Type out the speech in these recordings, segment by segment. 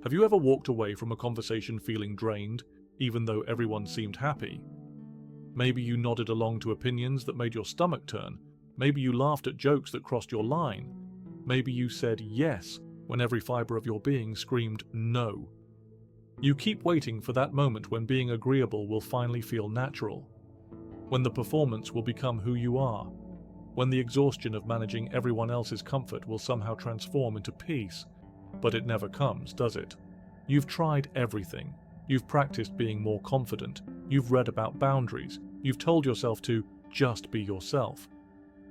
Have you ever walked away from a conversation feeling drained, even though everyone seemed happy? Maybe you nodded along to opinions that made your stomach turn. Maybe you laughed at jokes that crossed your line. Maybe you said yes when every fiber of your being screamed no. You keep waiting for that moment when being agreeable will finally feel natural, when the performance will become who you are, when the exhaustion of managing everyone else's comfort will somehow transform into peace. But it never comes, does it? You've tried everything. You've practiced being more confident. You've read about boundaries. You've told yourself to just be yourself.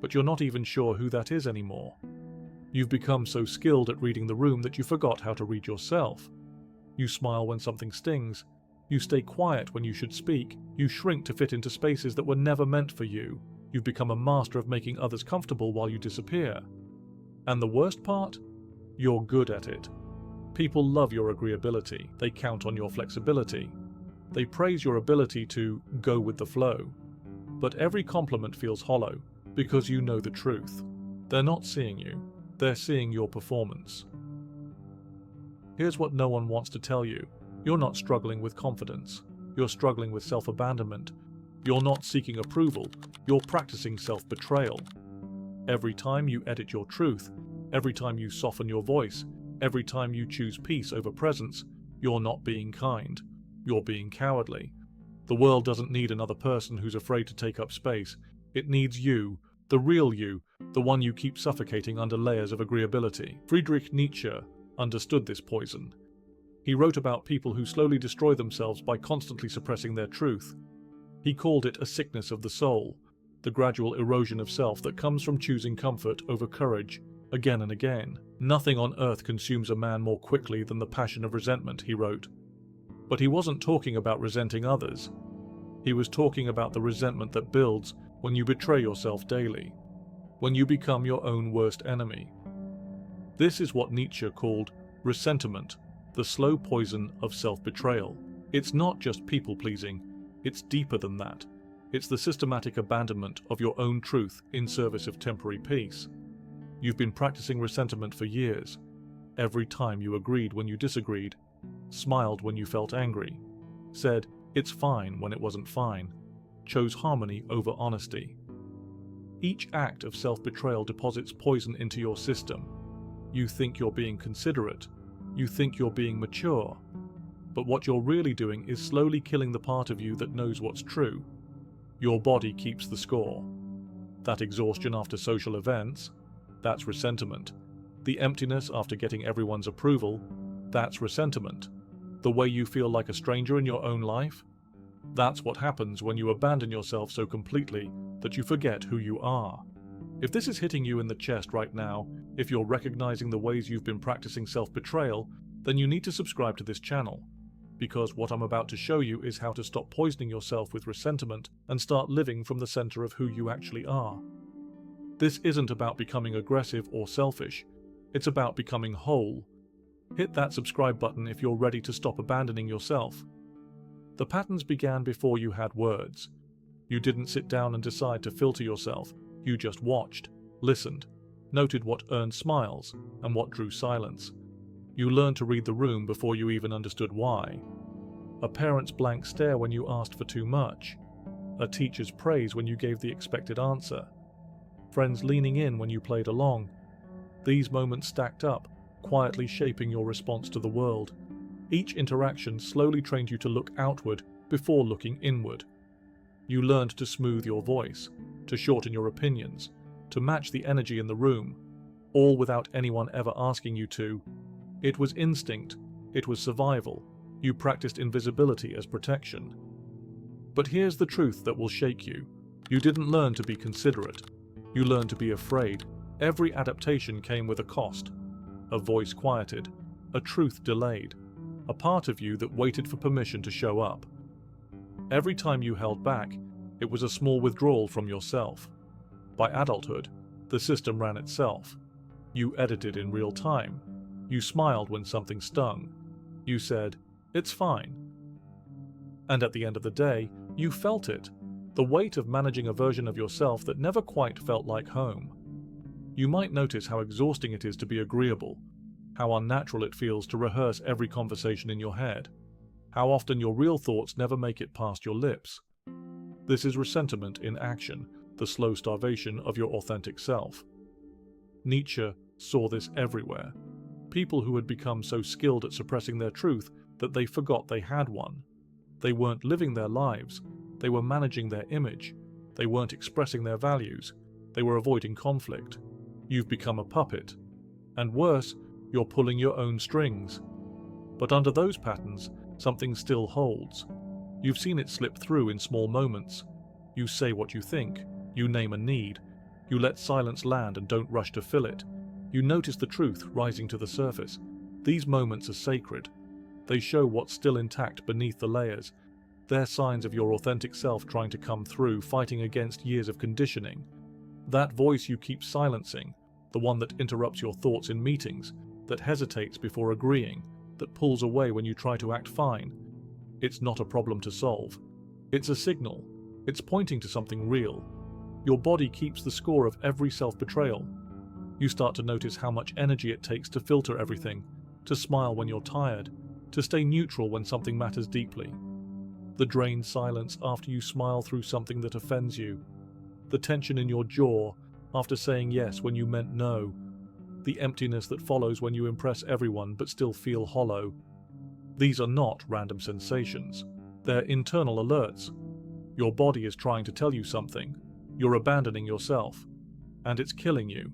But you're not even sure who that is anymore. You've become so skilled at reading the room that you forgot how to read yourself. You smile when something stings. You stay quiet when you should speak. You shrink to fit into spaces that were never meant for you. You've become a master of making others comfortable while you disappear. And the worst part? You're good at it. People love your agreeability. They count on your flexibility. They praise your ability to go with the flow. But every compliment feels hollow because you know the truth. They're not seeing you. They're seeing your performance. Here's what no one wants to tell you. You're not struggling with confidence. You're struggling with self-abandonment. You're not seeking approval. You're practicing self-betrayal. Every time you edit your truth, every time you soften your voice, every time you choose peace over presence, you're not being kind. You're being cowardly. The world doesn't need another person who's afraid to take up space. It needs you, the real you, the one you keep suffocating under layers of agreeability. Friedrich Nietzsche understood this poison. He wrote about people who slowly destroy themselves by constantly suppressing their truth. He called it a sickness of the soul, the gradual erosion of self that comes from choosing comfort over courage, again and again. Nothing on earth consumes a man more quickly than the passion of resentment, he wrote. But he wasn't talking about resenting others. He was talking about the resentment that builds when you betray yourself daily, when you become your own worst enemy. This is what Nietzsche called resentment, the slow poison of self-betrayal. It's not just people-pleasing, it's deeper than that. It's the systematic abandonment of your own truth in service of temporary peace. You've been practicing resentment for years. Every time you agreed when you disagreed, smiled when you felt angry, said it's fine when it wasn't fine, chose harmony over honesty. Each act of self-betrayal deposits poison into your system. You think you're being considerate. You think you're being mature. But what you're really doing is slowly killing the part of you that knows what's true. Your body keeps the score. That exhaustion after social events, that's resentment. The emptiness after getting everyone's approval, that's resentment. The way you feel like a stranger in your own life, that's what happens when you abandon yourself so completely that you forget who you are. If this is hitting you in the chest right now, if you're recognizing the ways you've been practicing self-betrayal, then you need to subscribe to this channel, because what I'm about to show you is how to stop poisoning yourself with resentment and start living from the center of who you actually are. This isn't about becoming aggressive or selfish, it's about becoming whole. Hit that subscribe button if you're ready to stop abandoning yourself. The patterns began before you had words. You didn't sit down and decide to filter yourself, you just watched, listened, noted what earned smiles and what drew silence. You learned to read the room before you even understood why. A parent's blank stare when you asked for too much. A teacher's praise when you gave the expected answer. Friends leaning in when you played along. These moments stacked up, quietly shaping your response to the world. Each interaction slowly trained you to look outward before looking inward. You learned to smooth your voice, to shorten your opinions, to match the energy in the room, all without anyone ever asking you to. It was instinct, it was survival. You practiced invisibility as protection. But here's the truth that will shake you. You didn't learn to be considerate. You learned to be afraid. Every adaptation came with a cost. A voice quieted, a truth delayed, a part of you that waited for permission to show up. Every time you held back, it was a small withdrawal from yourself. By adulthood, the system ran itself. You edited in real time. You smiled when something stung. You said, "It's fine." And at the end of the day, you felt it. The weight of managing a version of yourself that never quite felt like home. You might notice how exhausting it is to be agreeable, how unnatural it feels to rehearse every conversation in your head, how often your real thoughts never make it past your lips. This is resentment in action, the slow starvation of your authentic self. Nietzsche saw this everywhere. People who had become so skilled at suppressing their truth that they forgot they had one. They weren't living their lives, they were managing their image, they weren't expressing their values, they were avoiding conflict. You've become a puppet. And worse, you're pulling your own strings. But under those patterns, something still holds. You've seen it slip through in small moments. You say what you think, you name a need, you let silence land and don't rush to fill it. You notice the truth rising to the surface. These moments are sacred. They show what's still intact beneath the layers. They're signs of your authentic self trying to come through, fighting against years of conditioning. That voice you keep silencing, the one that interrupts your thoughts in meetings, that hesitates before agreeing, that pulls away when you try to act fine. It's not a problem to solve. It's a signal. It's pointing to something real. Your body keeps the score of every self-betrayal. You start to notice how much energy it takes to filter everything, to smile when you're tired, to stay neutral when something matters deeply. The drained silence after you smile through something that offends you. The tension in your jaw after saying yes when you meant no. The emptiness that follows when you impress everyone but still feel hollow. These are not random sensations. They're internal alerts. Your body is trying to tell you something. You're abandoning yourself. And it's killing you.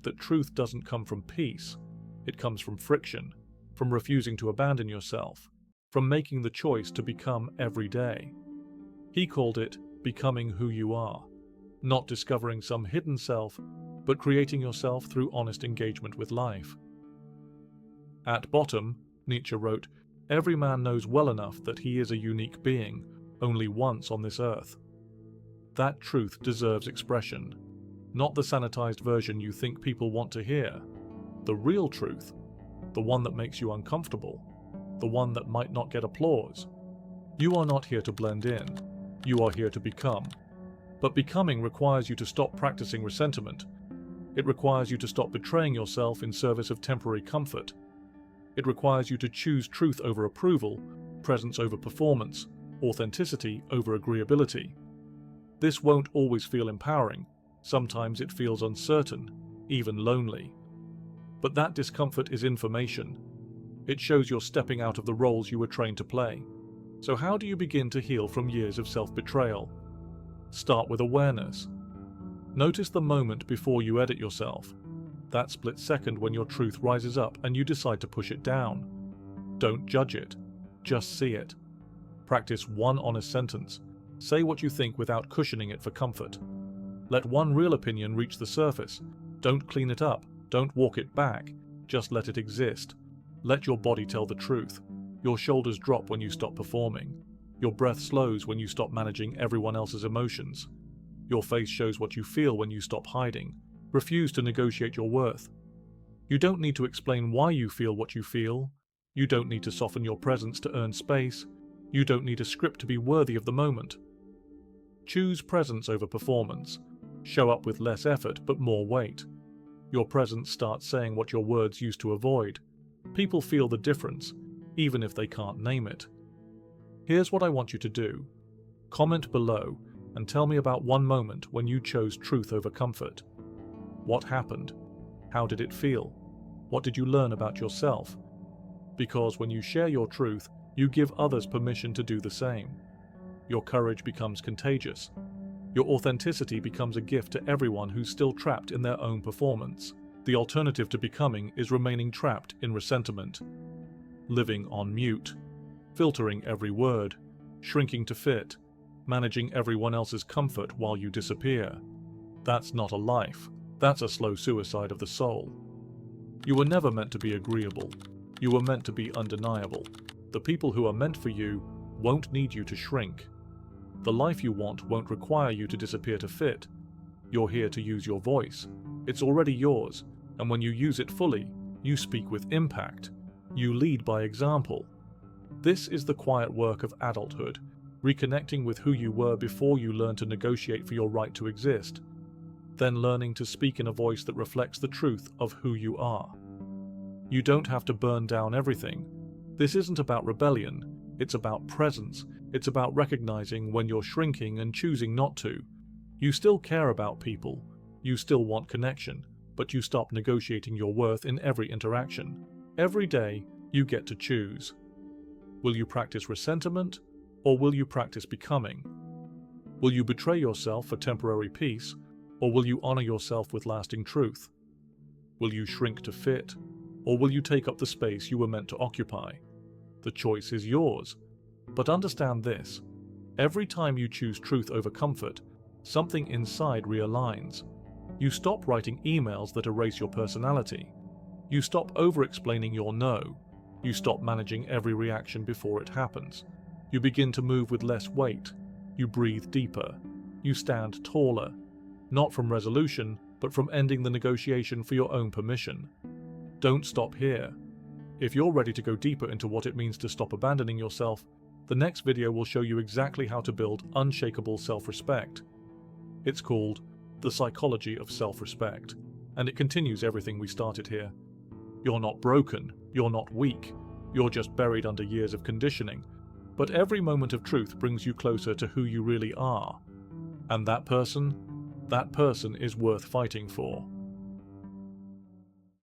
That truth doesn't come from peace. It comes from friction, from refusing to abandon yourself, from making the choice to become every day. He called it becoming who you are, not discovering some hidden self, but creating yourself through honest engagement with life. At bottom, Nietzsche wrote, every man knows well enough that he is a unique being, only once on this earth. That truth deserves expression, not the sanitized version you think people want to hear. The real truth, the one that makes you uncomfortable, the one that might not get applause. You are not here to blend in, you are here to become. But becoming requires you to stop practicing resentment. It requires you to stop betraying yourself in service of temporary comfort. It requires you to choose truth over approval, presence over performance, authenticity over agreeability. This won't always feel empowering. Sometimes it feels uncertain, even lonely. But that discomfort is information. It shows you're stepping out of the roles you were trained to play. So how do you begin to heal from years of self-betrayal? Start with awareness. Notice the moment before you edit yourself. That split second when your truth rises up and you decide to push it down. Don't judge it. Just see it. Practice one honest sentence. Say what you think without cushioning it for comfort. Let one real opinion reach the surface. Don't clean it up. Don't walk it back. Just let it exist. Let your body tell the truth. Your shoulders drop when you stop performing. Your breath slows when you stop managing everyone else's emotions. Your face shows what you feel when you stop hiding. Refuse to negotiate your worth. You don't need to explain why you feel what you feel. You don't need to soften your presence to earn space. You don't need a script to be worthy of the moment. Choose presence over performance. Show up with less effort but more weight. Your presence starts saying what your words used to avoid. People feel the difference, even if they can't name it. Here's what I want you to do. Comment below and tell me about one moment when you chose truth over comfort. What happened? How did it feel? What did you learn about yourself? Because when you share your truth, you give others permission to do the same. Your courage becomes contagious. Your authenticity becomes a gift to everyone who's still trapped in their own performance. The alternative to becoming is remaining trapped in resentment, living on mute, filtering every word, shrinking to fit, managing everyone else's comfort while you disappear. That's not a life. That's a slow suicide of the soul. You were never meant to be agreeable. You were meant to be undeniable. The people who are meant for you won't need you to shrink. The life you want won't require you to disappear to fit. You're here to use your voice. It's already yours, and when you use it fully, you speak with impact. You lead by example. This is the quiet work of adulthood, reconnecting with who you were before you learned to negotiate for your right to exist, then learning to speak in a voice that reflects the truth of who you are. You don't have to burn down everything. This isn't about rebellion, it's about presence. It's about recognizing when you're shrinking and choosing not to. You still care about people, you still want connection, but you stop negotiating your worth in every interaction. Every day, you get to choose. Will you practice resentment, or will you practice becoming? Will you betray yourself for temporary peace, or will you honor yourself with lasting truth? Will you shrink to fit, or will you take up the space you were meant to occupy? The choice is yours. But understand this, every time you choose truth over comfort, something inside realigns. You stop writing emails that erase your personality. You stop over-explaining your no. You stop managing every reaction before it happens. You begin to move with less weight. You breathe deeper. You stand taller. Not from resolution, but from ending the negotiation for your own permission. Don't stop here. If you're ready to go deeper into what it means to stop abandoning yourself, the next video will show you exactly how to build unshakable self-respect. It's called The Psychology of Self-Respect, and it continues everything we started here. You're not broken, you're not weak, you're just buried under years of conditioning, but every moment of truth brings you closer to who you really are. And that person is worth fighting for.